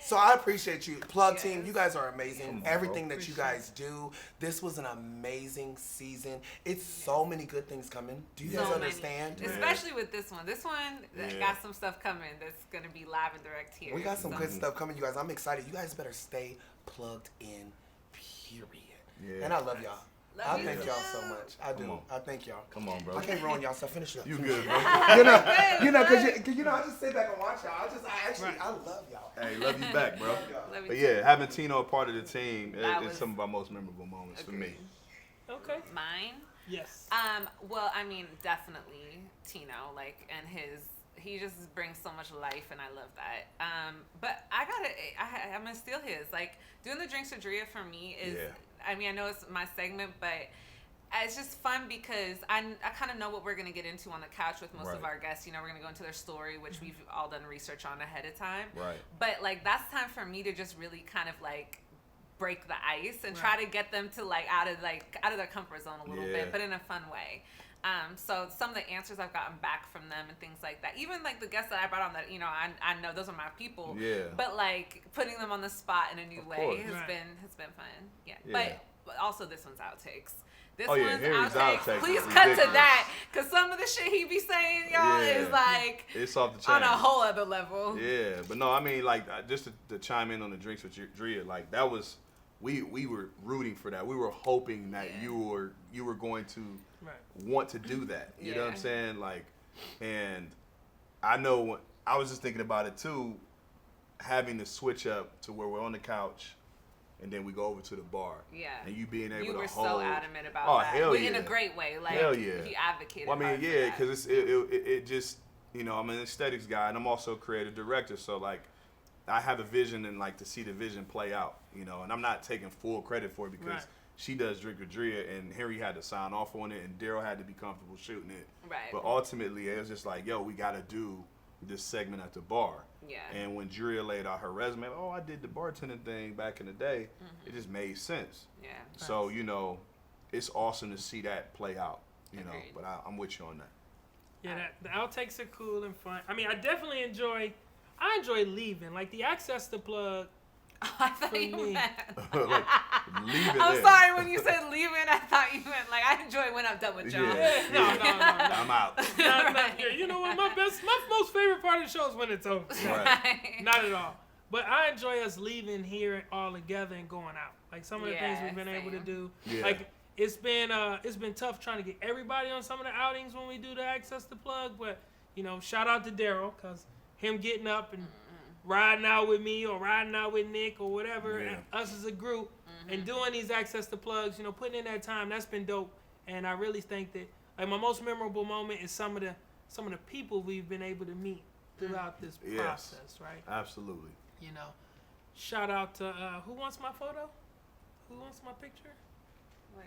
So I appreciate you. Plug team, you guys are amazing. Everything that you guys do. This was an amazing season. It's so many good things coming. Do you guys understand? Especially with this one. This one got some stuff coming that's going to be live and direct here. We got some good stuff coming, you guys. I'm excited. You guys better stay plugged in, period. Yeah. And I love y'all. Love I you thank too. y'all so much. I do. Come on. I thank y'all. Come on, bro. I can't ruin y'all, so finish it up. You good, bro? I just sit back and watch y'all. I love y'all. Hey, love you back, bro. Love you But too. yeah, having Tino a part of the team That is was- some of our most memorable moments for me. Okay. Mine? Yes. Well, I mean, definitely Tino, and he just brings so much life, and I love that. But I'm gonna steal his. Doing the drinks with Drea for me is, I mean, I know it's my segment, but it's just fun because I kind of know what we're gonna get into on the couch with most of our guests. You know, we're gonna go into their story, which we've all done research on ahead of time. Right. But that's time for me to just really kind of break the ice and try to get them to out of their comfort zone a little bit, but in a fun way. So some of the answers I've gotten back from them and things like that, even the guests that I brought on that, I know those are my people. Yeah. But putting them on the spot in a new way has been fun. Yeah. But also this one's outtakes. This one's Harry's outtakes. Please is cut ridiculous. to that, because some of the shit he be saying, y'all, is it's off the chain. on a whole other level. Yeah, but no, I mean, just to chime in on the drinks with Drea, that was, we were rooting for that. We were hoping that you were going to want to do that. You know what I'm saying? And I know, I was just thinking about it too, having to switch up to where we're on the couch and then we go over to the bar. Yeah. And you being able to hold. You were so adamant about that. Hell yeah. In a great way. Hell yeah. He advocated. Well, I mean, hard yeah, for that. because it just, I'm an aesthetics guy and I'm also a creative director. So, I have a vision and, to see the vision play out, and I'm not taking full credit for it because she does Drink with Drea and Harry had to sign off on it and Daryl had to be comfortable shooting it. Right. But ultimately, it was just we got to do this segment at the bar. Yeah. And when Drea laid out her resume, I did the bartending thing back in the day, it just made sense. Yeah. So, it's awesome to see that play out, but I'm with you on that. Yeah, the outtakes are cool and fun. I mean, I definitely enjoy leaving. The access to plug. I thought you meant. Leaving. I'm sorry, when you said leaving, I thought you meant I enjoy when I'm done with y'all. Yeah. No. I'm out. You know what? My most favorite part of the show is when it's over. Right. Not at all. But I enjoy us leaving here all together and going out. Some of the things we've been able to do. Yeah. It's been tough trying to get everybody on some of the outings when we do the access to plug. But shout out to Daryl, because him getting up and riding out with me or riding out with Nick or whatever, and us as a group, and doing these access to plugs, putting in that time, that's been dope. And I really think that my most memorable moment is some of the people we've been able to meet throughout this process, right? Absolutely. Shout out to who wants my photo? Who wants my picture? Wait.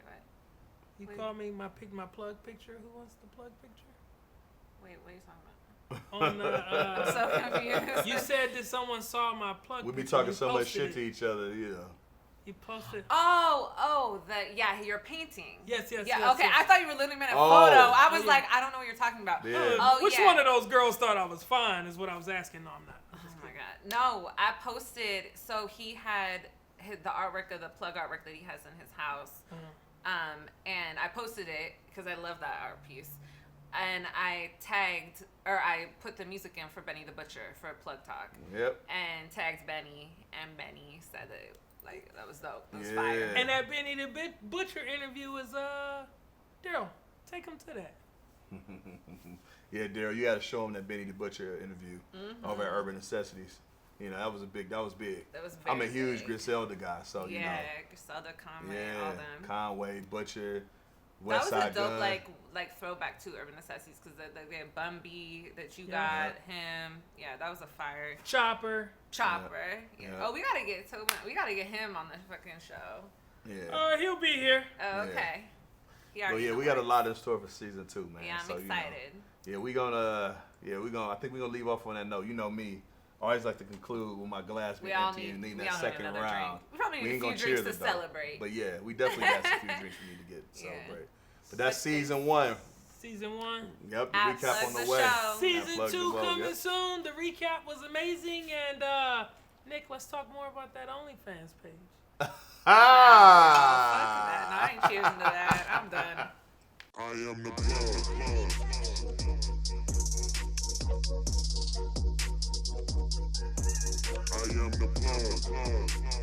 You call me my plug picture. Who wants the plug picture? Wait, what are you talking about? On the, I'm so confused. you said that someone saw my plug. We be picture. talking You so much posted shit it. to each other, you know. You posted. Your painting. Yes. Yeah, yes, okay. yes. I thought you were literally meant a Oh. photo. I was yeah. like, I don't know what you're talking about. Yeah. Which one of those girls thought I was fine? Is what I was asking. No, I'm not. Oh my god. No, I posted. So he had the artwork of the plug artwork that he has in his house. And I posted it because I love that art piece. And I put the music in for Benny the Butcher for Plug Talk. Yep. And tagged Benny, and Benny said that that was dope. It was Yeah. fire. And that Benny the Butcher interview is Daryl. Take him to that. Yeah, Daryl, you got to show him that Benny the Butcher interview over at Urban Necessities. You know, that was big. That was big. I'm a huge Griselda guy, so you know. Yeah, Griselda, Conway, all them. Conway, Butcher, West That Side was a dope Gun. like throwback to Urban Necessities because they had Bumby that you got him. Yeah, that was a fire. Chopper. Yeah. Oh, we gotta get him on the fucking show. Yeah. He'll be here. Oh, okay. Well, yeah, we got a lot in store for season 2, man. Yeah, I'm so, excited. You know, I think we're gonna leave off on that note. You know me. I always like to conclude with my glass being empty and needing that second round. We probably need ain't a few gonna drinks cheers to it, though. celebrate. But yeah, we definitely got some few drinks we need to get to Yeah. celebrate. But that's season 1. Season 1. Yep, the At recap on the Plug way. Show. Season 2 coming soon. The recap was amazing. And Nick, let's talk more about that OnlyFans page. Fuck that. No, I ain't cheering to that. I'm done. I am the plug. I am the plug.